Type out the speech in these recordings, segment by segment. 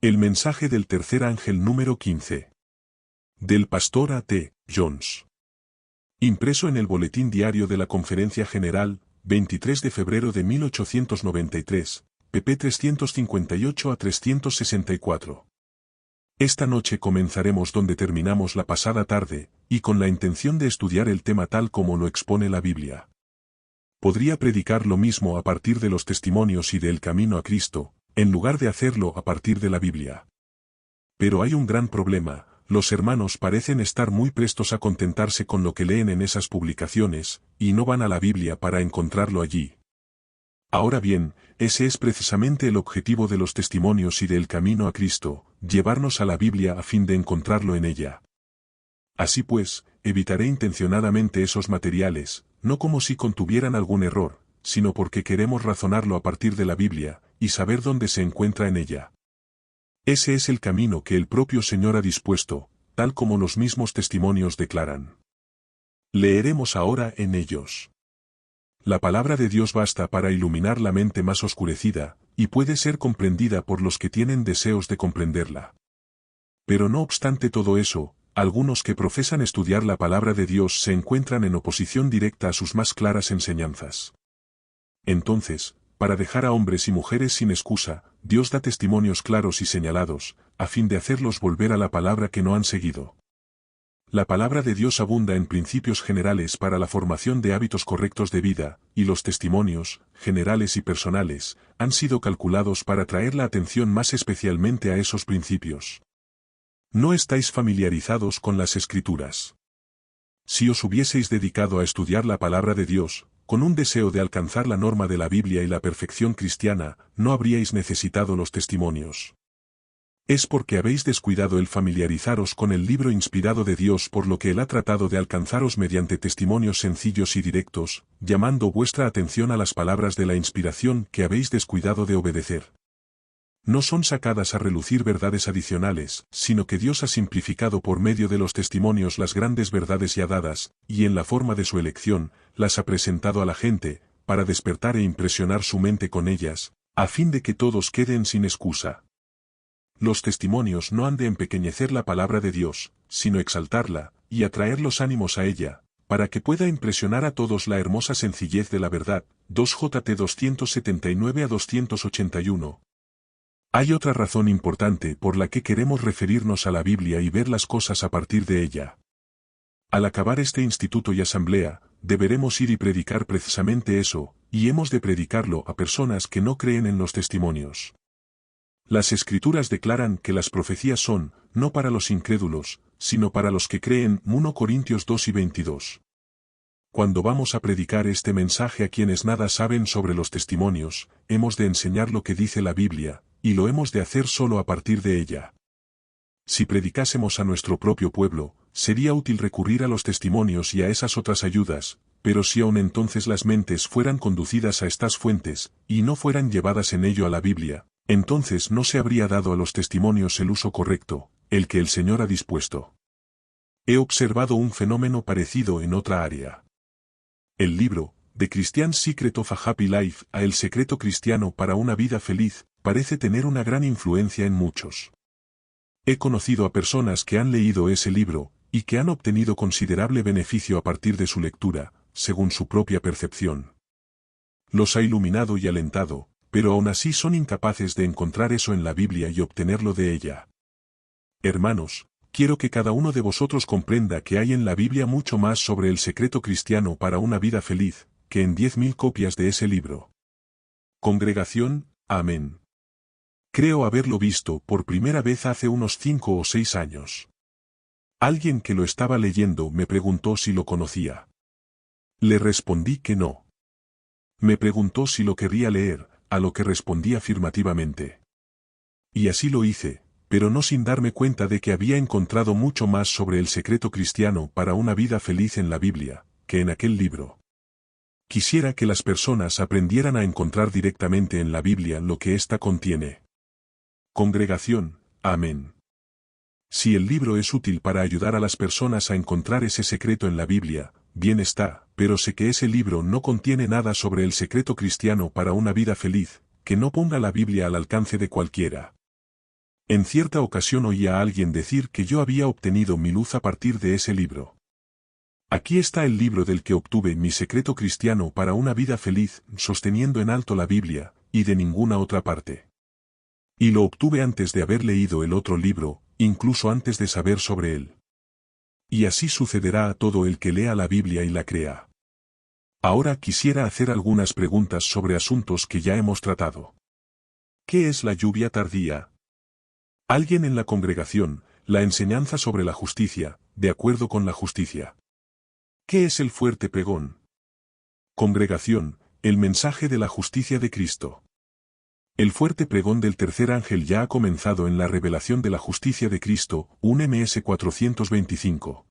El mensaje del tercer ángel número 15. Del pastor A.T. Jones. Impreso en el Boletín Diario de la Conferencia General, 23 de febrero de 1893, pp 358 a 364. Esta noche comenzaremos donde terminamos la pasada tarde, y con la intención de estudiar el tema tal como lo expone la Biblia. Podría predicar lo mismo a partir de los testimonios y del camino a Cristo, en lugar de hacerlo a partir de la Biblia. Pero hay un gran problema: los hermanos parecen estar muy prestos a contentarse con lo que leen en esas publicaciones, y no van a la Biblia para encontrarlo allí. Ahora bien, ese es precisamente el objetivo de los testimonios y del camino a Cristo, llevarnos a la Biblia a fin de encontrarlo en ella. Así pues, evitaré intencionadamente esos materiales, no como si contuvieran algún error, sino porque queremos razonarlo a partir de la Biblia, y saber dónde se encuentra en ella. Ese es el camino que el propio Señor ha dispuesto, tal como los mismos testimonios declaran. Leeremos ahora en ellos. La palabra de Dios basta para iluminar la mente más oscurecida, y puede ser comprendida por los que tienen deseos de comprenderla. Pero no obstante todo eso, algunos que profesan estudiar la palabra de Dios se encuentran en oposición directa a sus más claras enseñanzas. Entonces, para dejar a hombres y mujeres sin excusa, Dios da testimonios claros y señalados, a fin de hacerlos volver a la palabra que no han seguido. La palabra de Dios abunda en principios generales para la formación de hábitos correctos de vida, y los testimonios, generales y personales, han sido calculados para atraer la atención más especialmente a esos principios. No estáis familiarizados con las Escrituras. Si os hubieseis dedicado a estudiar la palabra de Dios, con un deseo de alcanzar la norma de la Biblia y la perfección cristiana, no habríais necesitado los testimonios. Es porque habéis descuidado el familiarizaros con el libro inspirado de Dios, por lo que Él ha tratado de alcanzaros mediante testimonios sencillos y directos, llamando vuestra atención a las palabras de la inspiración que habéis descuidado de obedecer. No son sacadas a relucir verdades adicionales, sino que Dios ha simplificado por medio de los testimonios las grandes verdades ya dadas, y en la forma de su elección, las ha presentado a la gente, para despertar e impresionar su mente con ellas, a fin de que todos queden sin excusa. Los testimonios no han de empequeñecer la palabra de Dios, sino exaltarla, y atraer los ánimos a ella, para que pueda impresionar a todos la hermosa sencillez de la verdad. 2 JT 279 a 281. Hay otra razón importante por la que queremos referirnos a la Biblia y ver las cosas a partir de ella. Al acabar este instituto y asamblea, deberemos ir y predicar precisamente eso, y hemos de predicarlo a personas que no creen en los testimonios. Las Escrituras declaran que las profecías son, no para los incrédulos, sino para los que creen. 1 Corintios 2 y 22. Cuando vamos a predicar este mensaje a quienes nada saben sobre los testimonios, hemos de enseñar lo que dice la Biblia, y lo hemos de hacer solo a partir de ella. Si predicásemos a nuestro propio pueblo, sería útil recurrir a los testimonios y a esas otras ayudas, pero si aún entonces las mentes fueran conducidas a estas fuentes, y no fueran llevadas en ello a la Biblia, entonces no se habría dado a los testimonios el uso correcto, el que el Señor ha dispuesto. He observado un fenómeno parecido en otra área. El libro, The Christian Secret of a Happy Life, a El secreto cristiano para una vida feliz, parece tener una gran influencia en muchos. He conocido a personas que han leído ese libro, y que han obtenido considerable beneficio a partir de su lectura, según su propia percepción. Los ha iluminado y alentado, pero aún así son incapaces de encontrar eso en la Biblia y obtenerlo de ella. Hermanos, quiero que cada uno de vosotros comprenda que hay en la Biblia mucho más sobre el secreto cristiano para una vida feliz, que en 10.000 copias de ese libro. Congregación, amén. Creo haberlo visto por primera vez hace unos 5 o 6 años. Alguien que lo estaba leyendo me preguntó si lo conocía. Le respondí que no. Me preguntó si lo querría leer, a lo que respondí afirmativamente. Y así lo hice, pero no sin darme cuenta de que había encontrado mucho más sobre el secreto cristiano para una vida feliz en la Biblia, que en aquel libro. Quisiera que las personas aprendieran a encontrar directamente en la Biblia lo que ésta contiene. Congregación, amén. Si el libro es útil para ayudar a las personas a encontrar ese secreto en la Biblia, bien está, pero sé que ese libro no contiene nada sobre el secreto cristiano para una vida feliz, que no ponga la Biblia al alcance de cualquiera. En cierta ocasión oí a alguien decir que yo había obtenido mi luz a partir de ese libro. Aquí está el libro del que obtuve mi secreto cristiano para una vida feliz, sosteniendo en alto la Biblia, y de ninguna otra parte. Y lo obtuve antes de haber leído el otro libro, incluso antes de saber sobre él. Y así sucederá a todo el que lea la Biblia y la crea. Ahora quisiera hacer algunas preguntas sobre asuntos que ya hemos tratado. ¿Qué es la lluvia tardía? Alguien en la congregación, la enseñanza sobre la justicia, de acuerdo con la justicia. ¿Qué es el fuerte pregón? Congregación, el mensaje de la justicia de Cristo. El fuerte pregón del tercer ángel ya ha comenzado en la revelación de la justicia de Cristo, 1 Ms 425.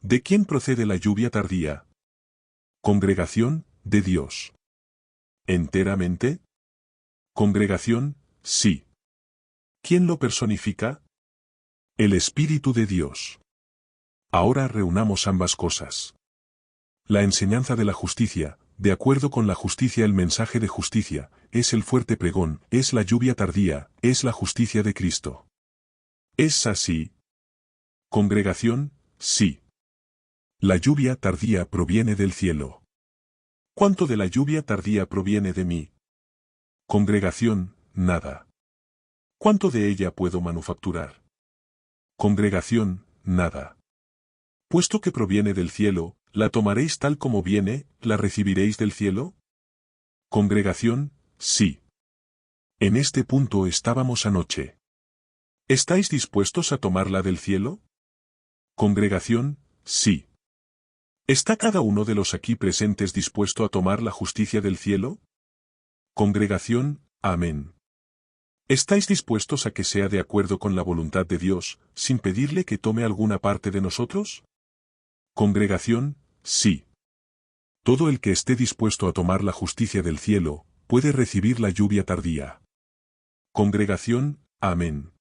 ¿De quién procede la lluvia tardía? Congregación, de Dios. ¿Enteramente? Congregación, sí. ¿Quién lo personifica? El Espíritu de Dios. Ahora reunamos ambas cosas. La enseñanza de la justicia, de acuerdo con la justicia, el mensaje de justicia, es el fuerte pregón, es la lluvia tardía, es la justicia de Cristo. ¿Es así? Congregación, sí. La lluvia tardía proviene del cielo. ¿Cuánto de la lluvia tardía proviene de mí? Congregación, nada. ¿Cuánto de ella puedo manufacturar? Congregación, nada. Puesto que proviene del cielo, ¿la tomaréis tal como viene, la recibiréis del cielo? Congregación, sí. En este punto estábamos anoche. ¿Estáis dispuestos a tomarla del cielo? Congregación, sí. ¿Está cada uno de los aquí presentes dispuesto a tomar la justicia del cielo? Congregación, amén. ¿Estáis dispuestos a que sea de acuerdo con la voluntad de Dios, sin pedirle que tome alguna parte de nosotros? Congregación, sí. Todo el que esté dispuesto a tomar la justicia del cielo, puede recibir la lluvia tardía. Congregación, amén.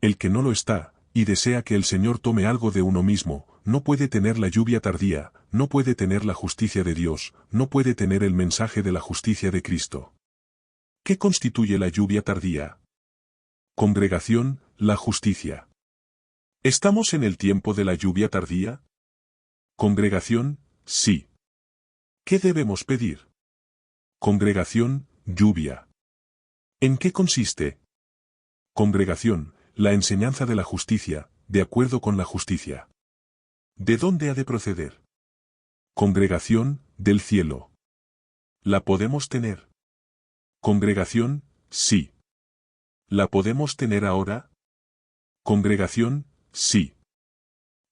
El que no lo está, y desea que el Señor tome algo de uno mismo, no puede tener la lluvia tardía, no puede tener la justicia de Dios, no puede tener el mensaje de la justicia de Cristo. ¿Qué constituye la lluvia tardía? Congregación, la justicia. ¿Estamos en el tiempo de la lluvia tardía? Congregación, sí. ¿Qué debemos pedir? Congregación, lluvia. ¿En qué consiste? Congregación, la enseñanza de la justicia, de acuerdo con la justicia. ¿De dónde ha de proceder? Congregación, del cielo. ¿La podemos tener? Congregación, sí. ¿La podemos tener ahora? Congregación, sí.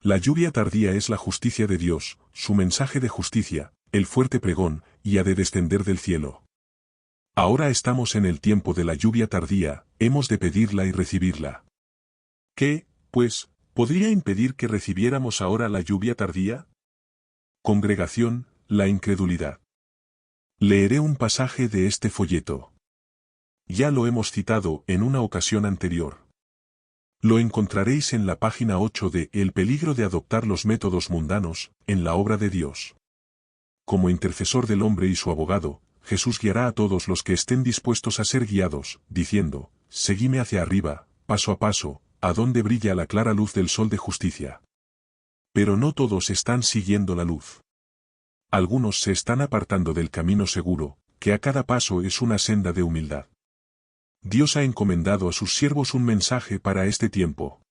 La lluvia tardía es la justicia de Dios, su mensaje de justicia, el fuerte pregón, y ha de descender del cielo. Ahora estamos en el tiempo de la lluvia tardía, hemos de pedirla y recibirla. ¿Qué, pues, podría impedir que recibiéramos ahora la lluvia tardía? Congregación, la incredulidad. Leeré un pasaje de este folleto. Ya lo hemos citado en una ocasión anterior. Lo encontraréis en la página 8 de El peligro de adoptar los métodos mundanos, en la obra de Dios. Como intercesor del hombre y su abogado, Jesús guiará a todos los que estén dispuestos a ser guiados, diciendo, seguidme hacia arriba, paso a paso, a donde brilla la clara luz del sol de justicia. Pero no todos están siguiendo la luz. Algunos se están apartando del camino seguro, que a cada paso es una senda de humildad. Dios ha encomendado a sus siervos un mensaje para este tiempo.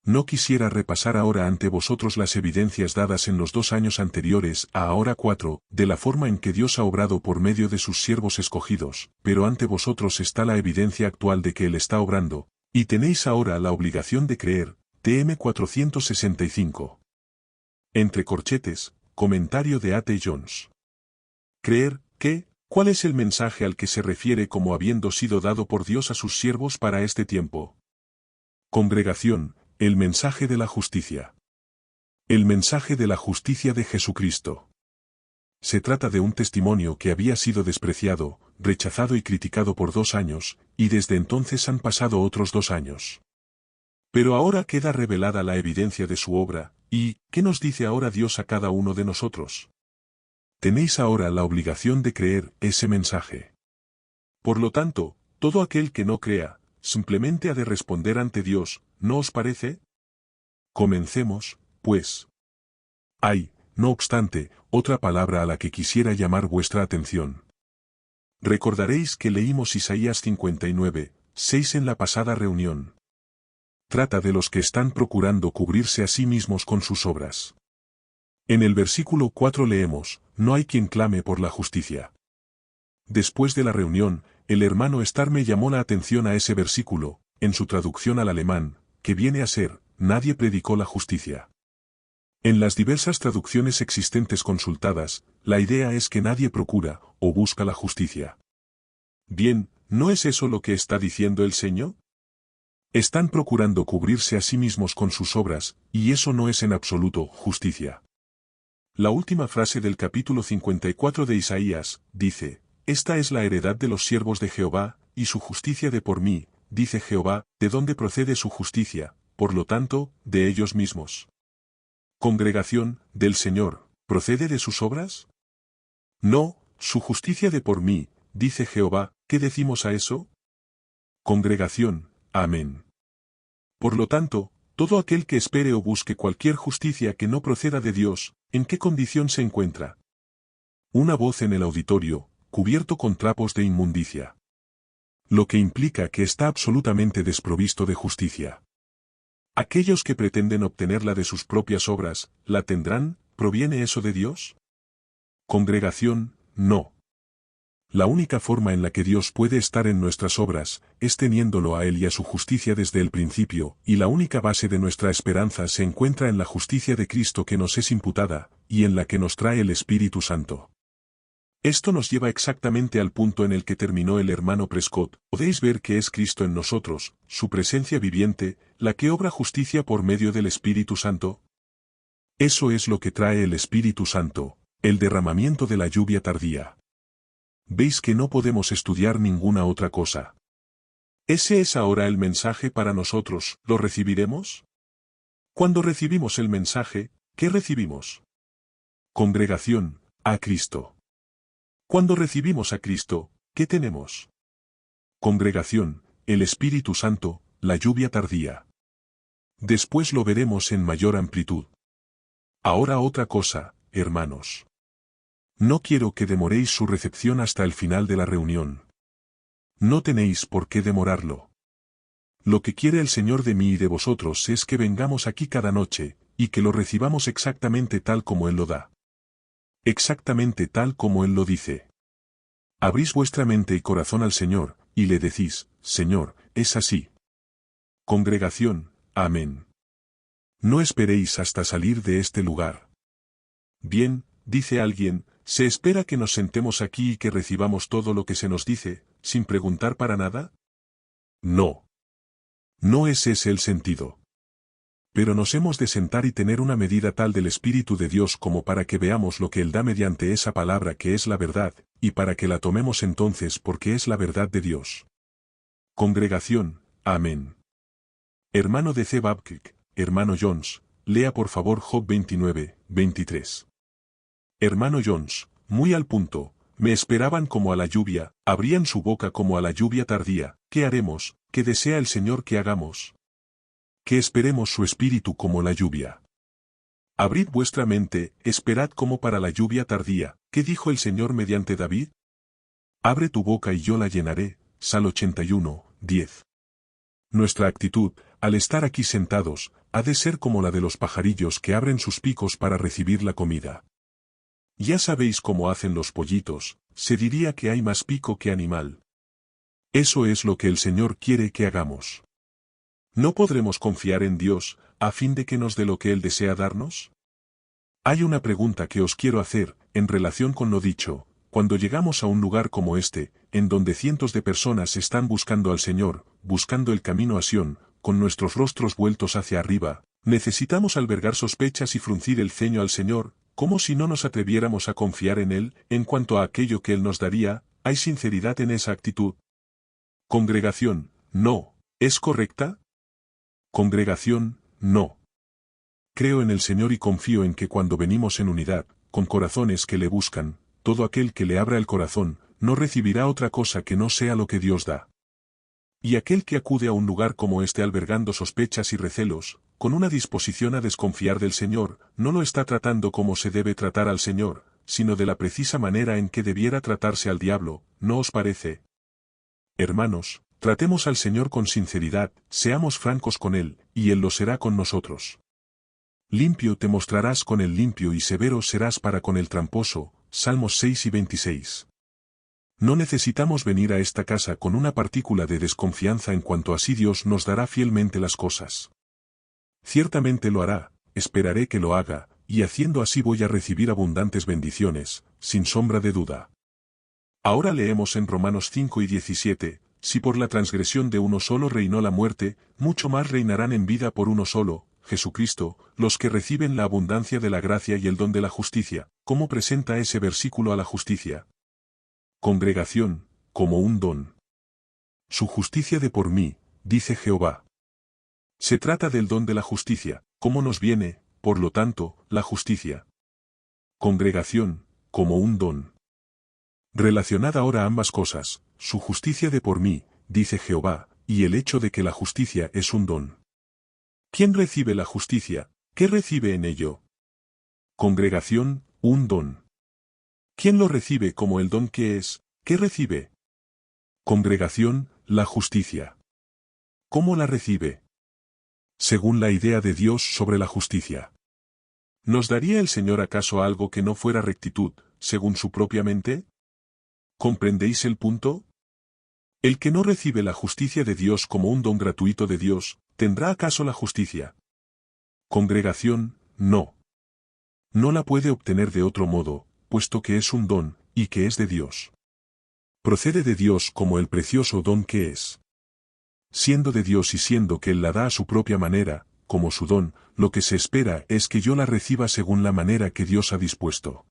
No quisiera repasar ahora ante vosotros las evidencias dadas en los 2 años anteriores a ahora 4, de la forma en que Dios ha obrado por medio de sus siervos escogidos, pero ante vosotros está la evidencia actual de que Él está obrando, y tenéis ahora la obligación de creer. TM 465. Entre corchetes, comentario de A. T. Jones. Creer, ¿qué? ¿Cuál es el mensaje al que se refiere como habiendo sido dado por Dios a sus siervos para este tiempo? Congregación, el mensaje de la justicia. El mensaje de la justicia de Jesucristo. Se trata de un testimonio que había sido despreciado, rechazado y criticado por 2 años, y desde entonces han pasado otros 2 años. Pero ahora queda revelada la evidencia de su obra, y, ¿qué nos dice ahora Dios a cada uno de nosotros? Tenéis ahora la obligación de creer ese mensaje. Por lo tanto, todo aquel que no crea, simplemente ha de responder ante Dios, ¿no os parece? Comencemos, pues. Hay, no obstante, otra palabra a la que quisiera llamar vuestra atención. Recordaréis que leímos Isaías 59, 6 en la pasada reunión. Trata de los que están procurando cubrirse a sí mismos con sus obras. En el versículo 4 leemos, no hay quien clame por la justicia. Después de la reunión, el hermano Starr me llamó la atención a ese versículo, en su traducción al alemán, que viene a ser, nadie predicó la justicia. En las diversas traducciones existentes consultadas, la idea es que nadie procura o busca la justicia. Bien, ¿no es eso lo que está diciendo el Señor? Están procurando cubrirse a sí mismos con sus obras, y eso no es en absoluto justicia. La última frase del capítulo 54 de Isaías, dice, esta es la heredad de los siervos de Jehová, y su justicia de por mí, dice Jehová, ¿de dónde procede su justicia? Por lo tanto, de ellos mismos. Congregación, del Señor, ¿procede de sus obras? No, su justicia de por mí, dice Jehová, ¿qué decimos a eso? Congregación, amén. Por lo tanto, todo aquel que espere o busque cualquier justicia que no proceda de Dios, ¿en qué condición se encuentra? Una voz en el auditorio, cubierto con trapos de inmundicia. Lo que implica que está absolutamente desprovisto de justicia. Aquellos que pretenden obtenerla de sus propias obras, ¿la tendrán? ¿Proviene eso de Dios? Congregación, no. La única forma en la que Dios puede estar en nuestras obras, es teniéndolo a Él y a su justicia desde el principio, y la única base de nuestra esperanza se encuentra en la justicia de Cristo que nos es imputada, y en la que nos trae el Espíritu Santo. Esto nos lleva exactamente al punto en el que terminó el hermano Prescott. Podéis ver que es Cristo en nosotros, su presencia viviente, la que obra justicia por medio del Espíritu Santo. Eso es lo que trae el Espíritu Santo, el derramamiento de la lluvia tardía. Veis que no podemos estudiar ninguna otra cosa. Ese es ahora el mensaje para nosotros, ¿lo recibiremos? Cuando recibimos el mensaje, ¿qué recibimos? Congregación, a Cristo. Cuando recibimos a Cristo, ¿qué tenemos? Congregación, el Espíritu Santo, la lluvia tardía. Después lo veremos en mayor amplitud. Ahora otra cosa, hermanos. No quiero que demoréis su recepción hasta el final de la reunión. No tenéis por qué demorarlo. Lo que quiere el Señor de mí y de vosotros es que vengamos aquí cada noche, y que lo recibamos exactamente tal como Él lo da. Exactamente tal como Él lo dice. Abrís vuestra mente y corazón al Señor, y le decís, Señor, es así. Congregación, amén. No esperéis hasta salir de este lugar. Bien, dice alguien, ¿se espera que nos sentemos aquí y que recibamos todo lo que se nos dice, sin preguntar para nada? No. No es ese el sentido. Pero nos hemos de sentar y tener una medida tal del Espíritu de Dios como para que veamos lo que Él da mediante esa palabra que es la verdad, y para que la tomemos entonces porque es la verdad de Dios. Congregación, amén. Hermano de C. Babcock, hermano Jones, lea por favor Job 29, 23. Hermano Jones, muy al punto, me esperaban como a la lluvia, abrían su boca como a la lluvia tardía, ¿qué haremos? ¿Qué desea el Señor que hagamos? Que esperemos su espíritu como la lluvia. Abrid vuestra mente, esperad como para la lluvia tardía, ¿qué dijo el Señor mediante David? Abre tu boca y yo la llenaré, Sal 81, 10. Nuestra actitud, al estar aquí sentados, ha de ser como la de los pajarillos que abren sus picos para recibir la comida. Ya sabéis cómo hacen los pollitos, se diría que hay más pico que animal. Eso es lo que el Señor quiere que hagamos. ¿No podremos confiar en Dios, a fin de que nos dé lo que Él desea darnos? Hay una pregunta que os quiero hacer, en relación con lo dicho, cuando llegamos a un lugar como este, en donde cientos de personas están buscando al Señor, buscando el camino a Sión, con nuestros rostros vueltos hacia arriba, necesitamos albergar sospechas y fruncir el ceño al Señor, como si no nos atreviéramos a confiar en Él, en cuanto a aquello que Él nos daría, ¿hay sinceridad en esa actitud? Congregación, no, ¿es correcta? Congregación, no. Creo en el Señor y confío en que cuando venimos en unidad, con corazones que le buscan, todo aquel que le abra el corazón, no recibirá otra cosa que no sea lo que Dios da. Y aquel que acude a un lugar como este albergando sospechas y recelos, con una disposición a desconfiar del Señor, no lo está tratando como se debe tratar al Señor, sino de la precisa manera en que debiera tratarse al diablo, ¿no os parece? Hermanos, tratemos al Señor con sinceridad, seamos francos con Él, y Él lo será con nosotros. Limpio te mostrarás con el limpio y severo serás para con el tramposo, Salmos 6 y 26. No necesitamos venir a esta casa con una partícula de desconfianza en cuanto a si Dios nos dará fielmente las cosas. Ciertamente lo hará, esperaré que lo haga, y haciendo así voy a recibir abundantes bendiciones, sin sombra de duda. Ahora leemos en Romanos 5 y 17, si por la transgresión de uno solo reinó la muerte, mucho más reinarán en vida por uno solo, Jesucristo, los que reciben la abundancia de la gracia y el don de la justicia. ¿Cómo presenta ese versículo a la justicia? Congregación, como un don. Su justicia de por mí, dice Jehová. Se trata del don de la justicia, cómo nos viene, por lo tanto, la justicia. Congregación, como un don. Relacionad ahora ambas cosas, su justicia de por mí, dice Jehová, y el hecho de que la justicia es un don. ¿Quién recibe la justicia? ¿Qué recibe en ello? Congregación, un don. ¿Quién lo recibe como el don que es? ¿Qué recibe? Congregación, la justicia. ¿Cómo la recibe? Según la idea de Dios sobre la justicia. ¿Nos daría el Señor acaso algo que no fuera rectitud, según su propia mente? ¿Comprendéis el punto? El que no recibe la justicia de Dios como un don gratuito de Dios, ¿tendrá acaso la justicia? Congregación, no. No la puede obtener de otro modo, puesto que es un don, y que es de Dios. Procede de Dios como el precioso don que es. Siendo de Dios y siendo que Él la da a su propia manera, como su don, lo que se espera es que yo la reciba según la manera que Dios ha dispuesto.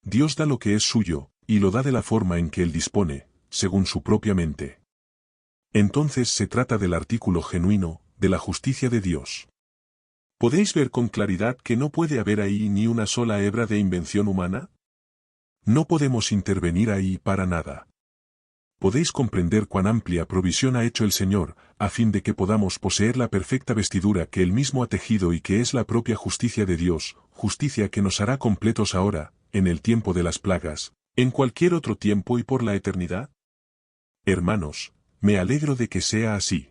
Dios da lo que es suyo, y lo da de la forma en que Él dispone, según su propia mente. Entonces se trata del artículo genuino, de la justicia de Dios. ¿Podéis ver con claridad que no puede haber ahí ni una sola hebra de invención humana? No podemos intervenir ahí para nada. Podéis comprender cuán amplia provisión ha hecho el Señor, a fin de que podamos poseer la perfecta vestidura que Él mismo ha tejido y que es la propia justicia de Dios, justicia que nos hará completos ahora, en el tiempo de las plagas, en cualquier otro tiempo y por la eternidad. Hermanos, me alegro de que sea así.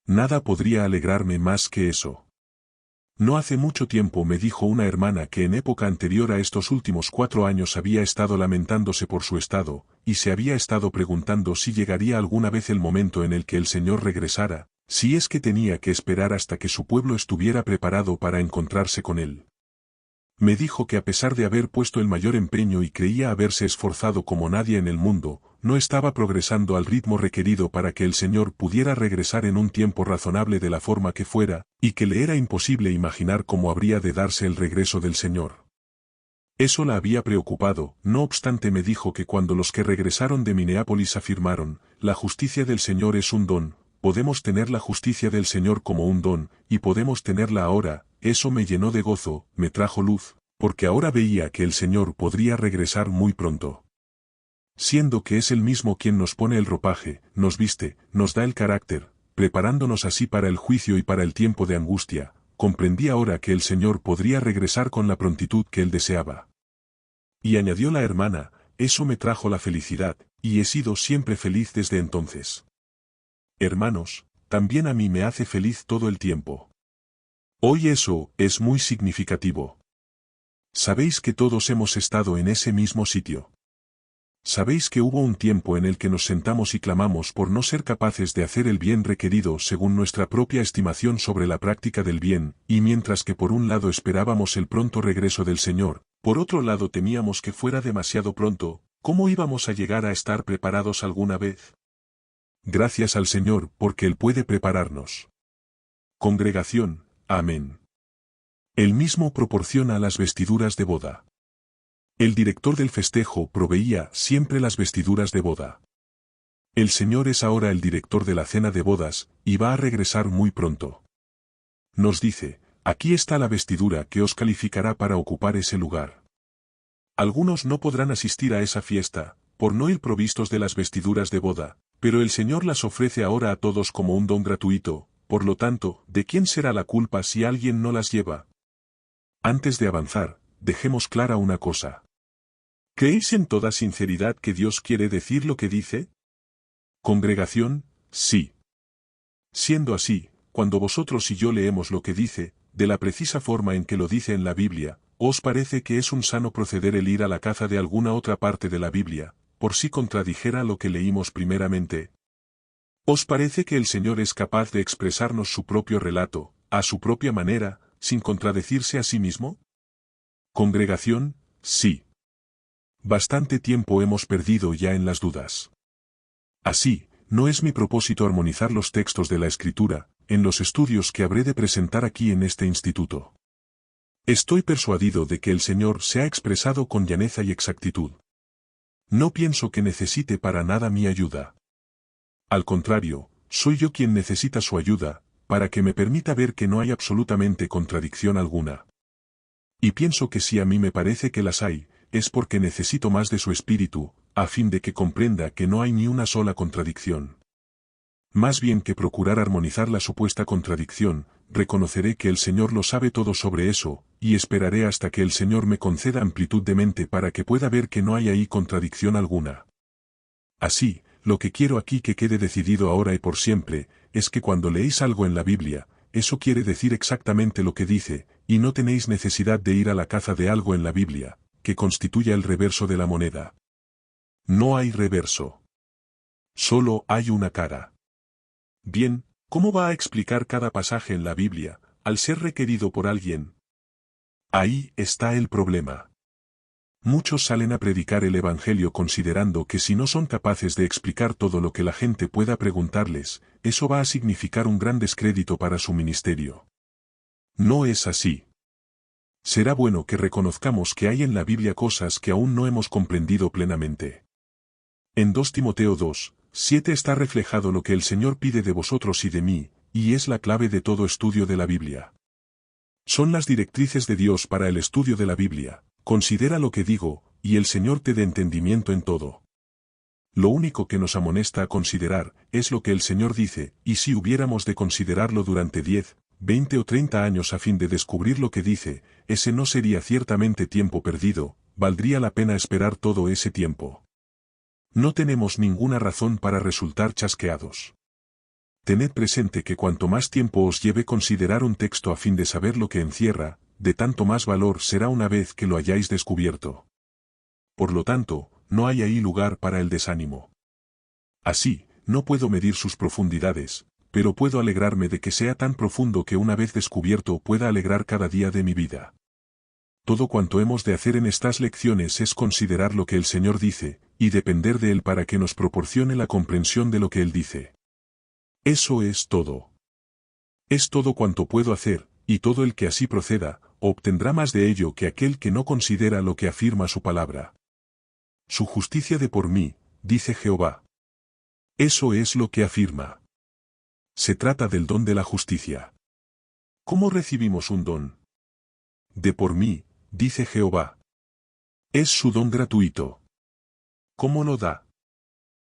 Nada podría alegrarme más que eso. No hace mucho tiempo me dijo una hermana que en época anterior a estos últimos 4 años había estado lamentándose por su estado, y se había estado preguntando si llegaría alguna vez el momento en el que el Señor regresara, si es que tenía que esperar hasta que su pueblo estuviera preparado para encontrarse con Él. Me dijo que a pesar de haber puesto el mayor empeño y creía haberse esforzado como nadie en el mundo, no estaba progresando al ritmo requerido para que el Señor pudiera regresar en un tiempo razonable de la forma que fuera, y que le era imposible imaginar cómo habría de darse el regreso del Señor. Eso la había preocupado, no obstante me dijo que cuando los que regresaron de Minneapolis afirmaron, la justicia del Señor es un don, podemos tener la justicia del Señor como un don, y podemos tenerla ahora, eso me llenó de gozo, me trajo luz, porque ahora veía que el Señor podría regresar muy pronto. Siendo que es Él mismo quien nos pone el ropaje, nos viste, nos da el carácter, preparándonos así para el juicio y para el tiempo de angustia, comprendí ahora que el Señor podría regresar con la prontitud que Él deseaba. Y añadió la hermana, eso me trajo la felicidad, y he sido siempre feliz desde entonces. Hermanos, también a mí me hace feliz todo el tiempo. Hoy eso es muy significativo. Sabéis que todos hemos estado en ese mismo sitio. Sabéis que hubo un tiempo en el que nos sentamos y clamamos por no ser capaces de hacer el bien requerido según nuestra propia estimación sobre la práctica del bien, y mientras que por un lado esperábamos el pronto regreso del Señor, por otro lado temíamos que fuera demasiado pronto, ¿cómo íbamos a llegar a estar preparados alguna vez? Gracias al Señor porque Él puede prepararnos. Congregación, amén. Él mismo proporciona las vestiduras de boda. El director del festejo proveía siempre las vestiduras de boda. El Señor es ahora el director de la cena de bodas, y va a regresar muy pronto. Nos dice, aquí está la vestidura que os calificará para ocupar ese lugar. Algunos no podrán asistir a esa fiesta, por no ir provistos de las vestiduras de boda, Pero el Señor las ofrece ahora a todos como un don gratuito, por lo tanto, ¿de quién será la culpa si alguien no las lleva? Antes de avanzar, dejemos clara una cosa. ¿Creéis en toda sinceridad que Dios quiere decir lo que dice? Congregación, sí. Siendo así, cuando vosotros y yo leemos lo que dice, de la precisa forma en que lo dice en la Biblia, ¿os parece que es un sano proceder el ir a la caza de alguna otra parte de la Biblia, por si contradijera lo que leímos primeramente? ¿Os parece que el Señor es capaz de expresarnos su propio relato, a su propia manera, sin contradecirse a sí mismo? Congregación, sí. Bastante tiempo hemos perdido ya en las dudas. Así, no es mi propósito armonizar los textos de la Escritura, en los estudios que habré de presentar aquí en este instituto. Estoy persuadido de que el Señor se ha expresado con llaneza y exactitud. No pienso que necesite para nada mi ayuda. Al contrario, soy yo quien necesita su ayuda, para que me permita ver que no hay absolutamente contradicción alguna. Y pienso que si a mí me parece que las hay, es porque necesito más de su espíritu, a fin de que comprenda que no hay ni una sola contradicción. Más bien que procurar armonizar la supuesta contradicción, reconoceré que el Señor lo sabe todo sobre eso, y esperaré hasta que el Señor me conceda amplitud de mente para que pueda ver que no hay ahí contradicción alguna. Así, lo que quiero aquí que quede decidido ahora y por siempre, es que cuando leéis algo en la Biblia, eso quiere decir exactamente lo que dice, y no tenéis necesidad de ir a la caza de algo en la Biblia, que constituya el reverso de la moneda. No hay reverso. Solo hay una cara. Bien, ¿cómo va a explicar cada pasaje en la Biblia, al ser requerido por alguien? Ahí está el problema. Muchos salen a predicar el Evangelio considerando que si no son capaces de explicar todo lo que la gente pueda preguntarles, eso va a significar un gran descrédito para su ministerio. No es así. Será bueno que reconozcamos que hay en la Biblia cosas que aún no hemos comprendido plenamente. En 2 Timoteo 2:7 está reflejado lo que el Señor pide de vosotros y de mí, y es la clave de todo estudio de la Biblia. Son las directrices de Dios para el estudio de la Biblia. Considera lo que digo, y el Señor te dé entendimiento en todo. Lo único que nos amonesta a considerar, es lo que el Señor dice, y si hubiéramos de considerarlo durante 10, 20 o 30 años a fin de descubrir lo que dice, ese no sería ciertamente tiempo perdido, valdría la pena esperar todo ese tiempo. No tenemos ninguna razón para resultar chasqueados. Tened presente que cuanto más tiempo os lleve considerar un texto a fin de saber lo que encierra, de tanto más valor será una vez que lo hayáis descubierto. Por lo tanto, no hay ahí lugar para el desánimo. Así, no puedo medir sus profundidades, pero puedo alegrarme de que sea tan profundo que una vez descubierto pueda alegrar cada día de mi vida. Todo cuanto hemos de hacer en estas lecciones es considerar lo que el Señor dice, y depender de Él para que nos proporcione la comprensión de lo que Él dice. Eso es todo. Es todo cuanto puedo hacer, y todo el que así proceda, obtendrá más de ello que aquel que no considera lo que afirma su palabra. Su justicia de por mí, dice Jehová. Eso es lo que afirma. Se trata del don de la justicia. ¿Cómo recibimos un don? De por mí, dice Jehová. Es su don gratuito. ¿Cómo lo da?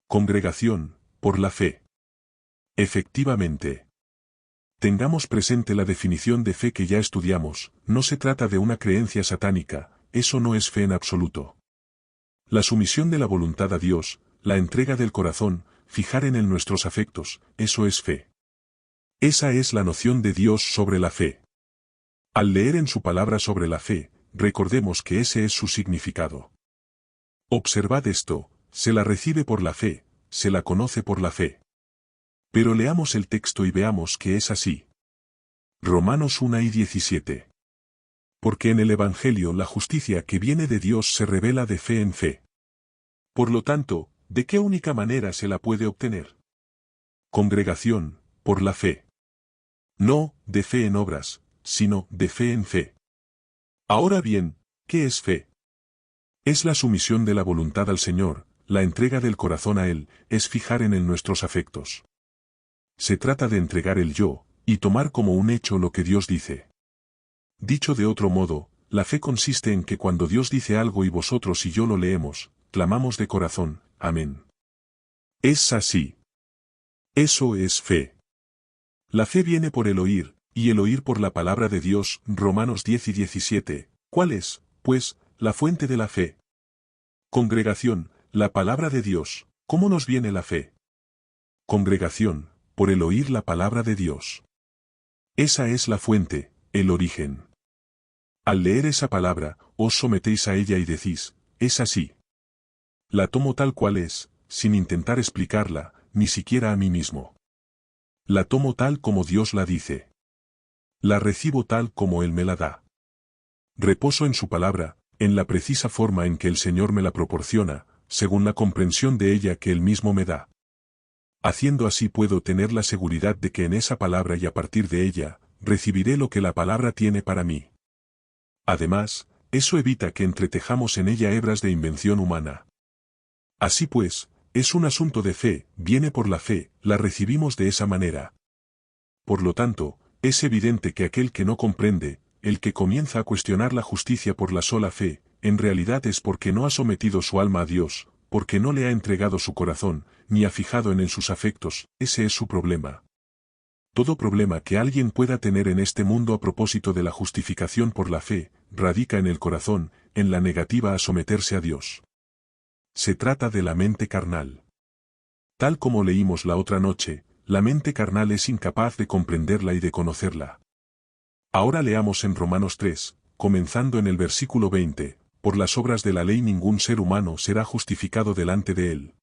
Congregación, por la fe. Efectivamente. Tengamos presente la definición de fe que ya estudiamos, no se trata de una creencia satánica, eso no es fe en absoluto. La sumisión de la voluntad a Dios, la entrega del corazón, fijar en él nuestros afectos, eso es fe. Esa es la noción de Dios sobre la fe. Al leer en su palabra sobre la fe, recordemos que ese es su significado. Observad esto, se la recibe por la fe, se la conoce por la fe. Pero leamos el texto y veamos que es así. Romanos 1:17. Porque en el Evangelio la justicia que viene de Dios se revela de fe en fe. Por lo tanto, ¿de qué única manera se la puede obtener? Congregación, por la fe. No, de fe en obras, sino de fe en fe. Ahora bien, ¿qué es fe? Es la sumisión de la voluntad al Señor, la entrega del corazón a Él, es fijar en Él nuestros afectos. Se trata de entregar el yo, y tomar como un hecho lo que Dios dice. Dicho de otro modo, la fe consiste en que cuando Dios dice algo y vosotros y yo lo leemos, clamamos de corazón, amén. Es así. Eso es fe. La fe viene por el oír, y el oír por la palabra de Dios. Romanos 10 y 17. ¿Cuál es, pues, la fuente de la fe? Congregación, la palabra de Dios. ¿Cómo nos viene la fe? Congregación, por el oír la palabra de Dios. Esa es la fuente, el origen. Al leer esa palabra, os sometéis a ella y decís, es así. La tomo tal cual es, sin intentar explicarla, ni siquiera a mí mismo. La tomo tal como Dios la dice. La recibo tal como Él me la da. Reposo en su palabra, en la precisa forma en que el Señor me la proporciona, según la comprensión de ella que Él mismo me da. Haciendo así puedo tener la seguridad de que en esa palabra y a partir de ella, recibiré lo que la palabra tiene para mí. Además, eso evita que entretejamos en ella hebras de invención humana. Así pues, es un asunto de fe, viene por la fe, la recibimos de esa manera. Por lo tanto, es evidente que aquel que no comprende, el que comienza a cuestionar la justicia por la sola fe, en realidad es porque no ha sometido su alma a Dios, porque no le ha entregado su corazón, ni ha fijado en él sus afectos. Ese es su problema. Todo problema que alguien pueda tener en este mundo a propósito de la justificación por la fe, radica en el corazón, en la negativa a someterse a Dios. Se trata de la mente carnal. Tal como leímos la otra noche, la mente carnal es incapaz de comprenderla y de conocerla. Ahora leamos en Romanos 3, comenzando en el versículo 20, por las obras de la ley ningún ser humano será justificado delante de él.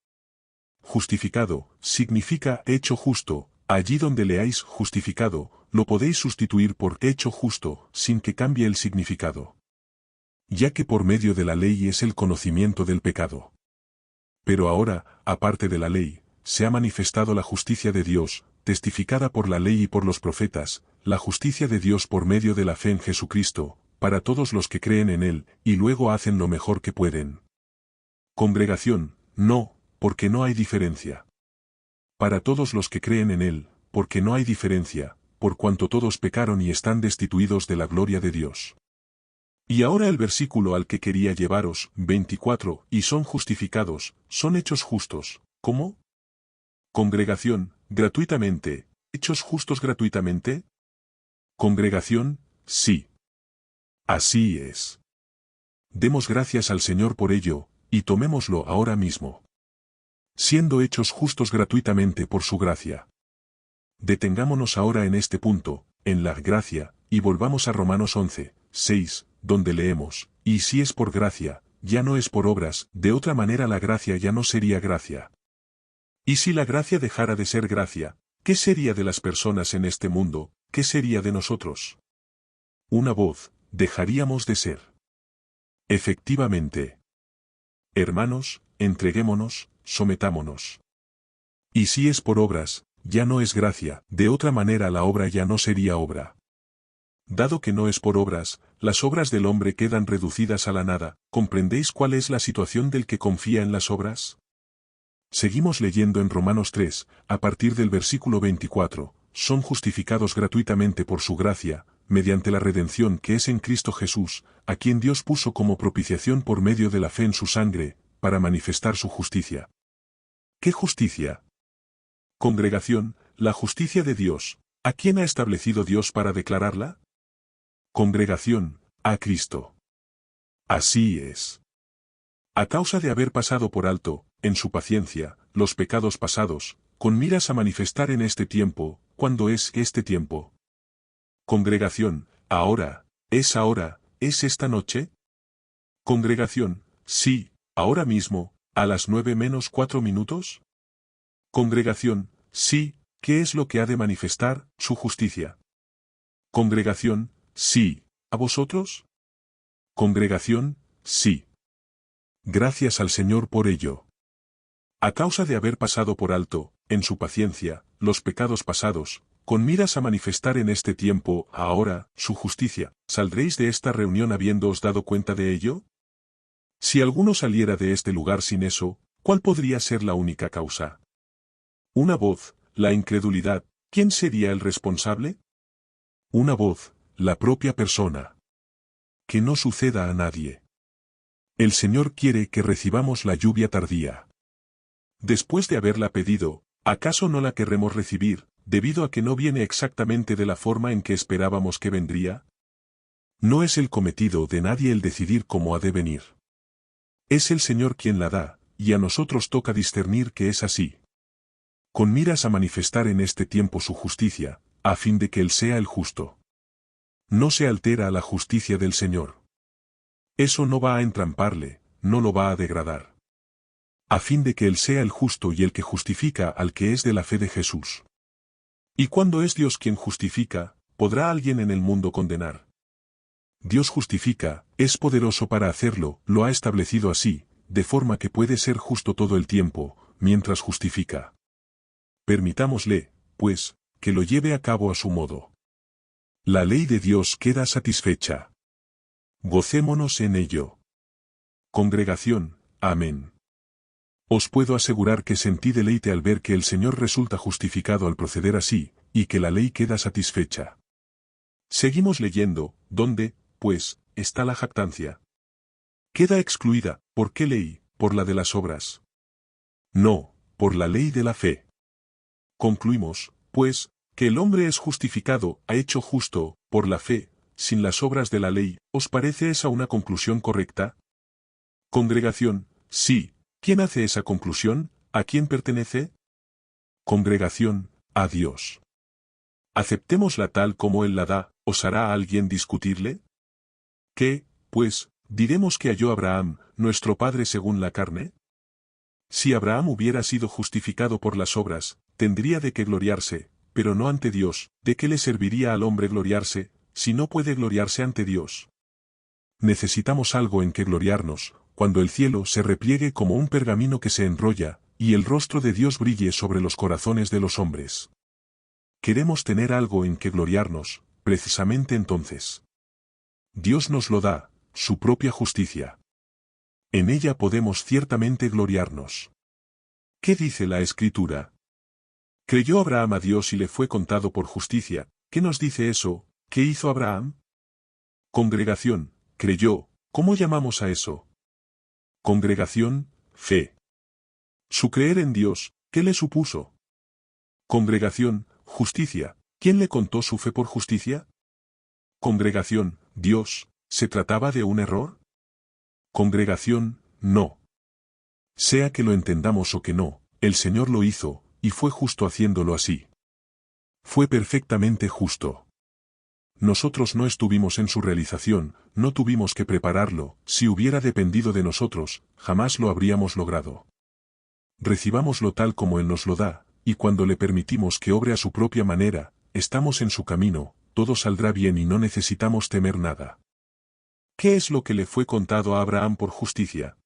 Justificado, significa hecho justo. Allí donde leáis justificado, lo podéis sustituir por hecho justo, sin que cambie el significado. Ya que por medio de la ley es el conocimiento del pecado. Pero ahora, aparte de la ley, se ha manifestado la justicia de Dios, testificada por la ley y por los profetas, la justicia de Dios por medio de la fe en Jesucristo, para todos los que creen en Él, y luego hacen lo mejor que pueden. Congregación, no, porque no hay diferencia. Para todos los que creen en Él, porque no hay diferencia, por cuanto todos pecaron y están destituidos de la gloria de Dios. Y ahora el versículo al que quería llevaros, 24, y son justificados, son hechos justos. ¿Cómo? Congregación, gratuitamente, ¿hechos justos gratuitamente? Congregación, sí. Así es. Demos gracias al Señor por ello, y tomémoslo ahora mismo. Siendo hechos justos gratuitamente por su gracia. Detengámonos ahora en este punto, en la gracia, y volvamos a Romanos 11, 6, donde leemos, y si es por gracia, ya no es por obras, de otra manera la gracia ya no sería gracia. Y si la gracia dejara de ser gracia, ¿qué sería de las personas en este mundo? ¿Qué sería de nosotros? Una voz, dejaríamos de ser. Efectivamente. Hermanos, entreguémonos, sometámonos. Y si es por obras, ya no es gracia, de otra manera la obra ya no sería obra. Dado que no es por obras, las obras del hombre quedan reducidas a la nada. ¿Comprendéis cuál es la situación del que confía en las obras? Seguimos leyendo en Romanos 3, a partir del versículo 24, son justificados gratuitamente por su gracia, mediante la redención que es en Cristo Jesús, a quien Dios puso como propiciación por medio de la fe en su sangre, para manifestar su justicia. ¿Qué justicia? Congregación, la justicia de Dios. ¿A quién ha establecido Dios para declararla? Congregación, a Cristo. Así es. A causa de haber pasado por alto, en su paciencia, los pecados pasados, con miras a manifestar en este tiempo. ¿Cuándo es este tiempo? Congregación, ahora, ¿es esta noche? Congregación, sí, ahora mismo, a las 9:04. Congregación, sí, ¿qué es lo que ha de manifestar? Su justicia. Congregación, sí, ¿a vosotros? Congregación, sí. Gracias al Señor por ello. A causa de haber pasado por alto, en su paciencia, los pecados pasados, con miras a manifestar en este tiempo, ahora, su justicia, ¿saldréis de esta reunión habiéndoos dado cuenta de ello? Si alguno saliera de este lugar sin eso, ¿cuál podría ser la única causa? Una voz, la incredulidad. ¿Quién sería el responsable? Una voz, la propia persona. Que no suceda a nadie. El Señor quiere que recibamos la lluvia tardía. Después de haberla pedido, ¿acaso no la querremos recibir, debido a que no viene exactamente de la forma en que esperábamos que vendría? No es el cometido de nadie el decidir cómo ha de venir. Es el Señor quien la da, y a nosotros toca discernir que es así. Con miras a manifestar en este tiempo su justicia, a fin de que Él sea el justo. No se altera la justicia del Señor. Eso no va a entramparle, no lo va a degradar. A fin de que Él sea el justo y el que justifica al que es de la fe de Jesús. Y cuando es Dios quien justifica, ¿podrá alguien en el mundo condenar? Dios justifica, es poderoso para hacerlo, lo ha establecido así, de forma que puede ser justo todo el tiempo, mientras justifica. Permitámosle, pues, que lo lleve a cabo a su modo. La ley de Dios queda satisfecha. Gocémonos en ello. Congregación, amén. Os puedo asegurar que sentí deleite al ver que el Señor resulta justificado al proceder así, y que la ley queda satisfecha. Seguimos leyendo, ¿dónde, pues, está la jactancia? Queda excluida, ¿por qué ley? ¿Por la de las obras? No, por la ley de la fe. Concluimos, pues, que el hombre es justificado, hecho justo, por la fe, sin las obras de la ley. ¿Os parece esa una conclusión correcta? Congregación, sí. ¿Quién hace esa conclusión? ¿A quién pertenece? Congregación, a Dios. Aceptémosla tal como Él la da, ¿os hará alguien discutirle? ¿Qué, pues, diremos que halló Abraham, nuestro padre según la carne? Si Abraham hubiera sido justificado por las obras, tendría de qué gloriarse, pero no ante Dios. ¿De qué le serviría al hombre gloriarse, si no puede gloriarse ante Dios? Necesitamos algo en que gloriarnos, cuando el cielo se repliegue como un pergamino que se enrolla, y el rostro de Dios brille sobre los corazones de los hombres. Queremos tener algo en que gloriarnos, precisamente entonces. Dios nos lo da, su propia justicia. En ella podemos ciertamente gloriarnos. ¿Qué dice la Escritura? Creyó Abraham a Dios y le fue contado por justicia. ¿Qué nos dice eso? ¿Qué hizo Abraham? Congregación, creyó. ¿Cómo llamamos a eso? Congregación, fe. Su creer en Dios, ¿qué le supuso? Congregación, justicia. ¿Quién le contó su fe por justicia? Congregación, Dios. ¿Se trataba de un error? Congregación, no. Sea que lo entendamos o que no, el Señor lo hizo, y fue justo haciéndolo así. Fue perfectamente justo. Nosotros no estuvimos en su realización, no tuvimos que prepararlo, si hubiera dependido de nosotros, jamás lo habríamos logrado. Recibámoslo tal como Él nos lo da, y cuando le permitimos que obre a su propia manera, estamos en su camino, todo saldrá bien y no necesitamos temer nada. ¿Qué es lo que le fue contado a Abraham por justicia?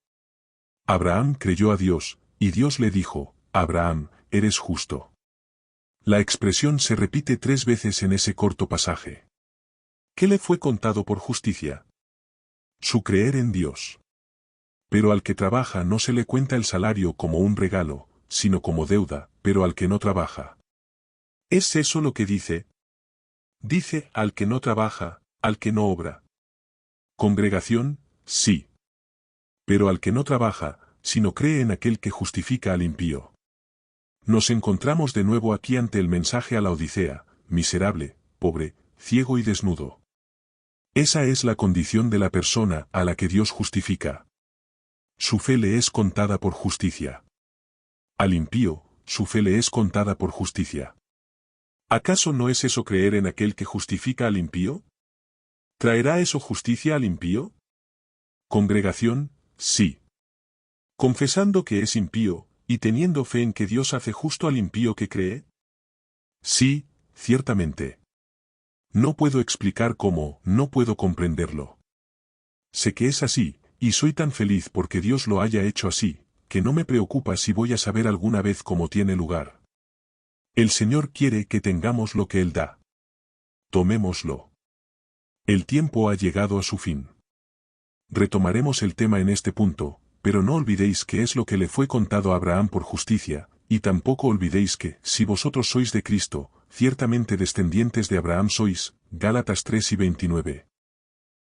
Abraham creyó a Dios, y Dios le dijo, Abraham, eres justo. La expresión se repite 3 veces en ese corto pasaje. ¿Qué le fue contado por justicia? Su creer en Dios. Pero al que trabaja no se le cuenta el salario como un regalo, sino como deuda, pero al que no trabaja. ¿Es eso lo que dice? Dice al que no trabaja, al que no obra. Congregación, sí. Pero al que no trabaja, sino cree en aquel que justifica al impío. Nos encontramos de nuevo aquí ante el mensaje a la Odisea, miserable, pobre, ciego y desnudo. Esa es la condición de la persona a la que Dios justifica. Su fe le es contada por justicia. Al impío, su fe le es contada por justicia. ¿Acaso no es eso creer en aquel que justifica al impío? ¿Traerá eso justicia al impío? Congregación, sí. Confesando que es impío, y teniendo fe en que Dios hace justo al impío que cree. Sí, ciertamente. No puedo explicar cómo, no puedo comprenderlo. Sé que es así, y soy tan feliz porque Dios lo haya hecho así, que no me preocupa si voy a saber alguna vez cómo tiene lugar. El Señor quiere que tengamos lo que Él da. Tomémoslo. El tiempo ha llegado a su fin. Retomaremos el tema en este punto, pero no olvidéis que es lo que le fue contado a Abraham por justicia, y tampoco olvidéis que, si vosotros sois de Cristo, ciertamente descendientes de Abraham sois, Gálatas 3:29.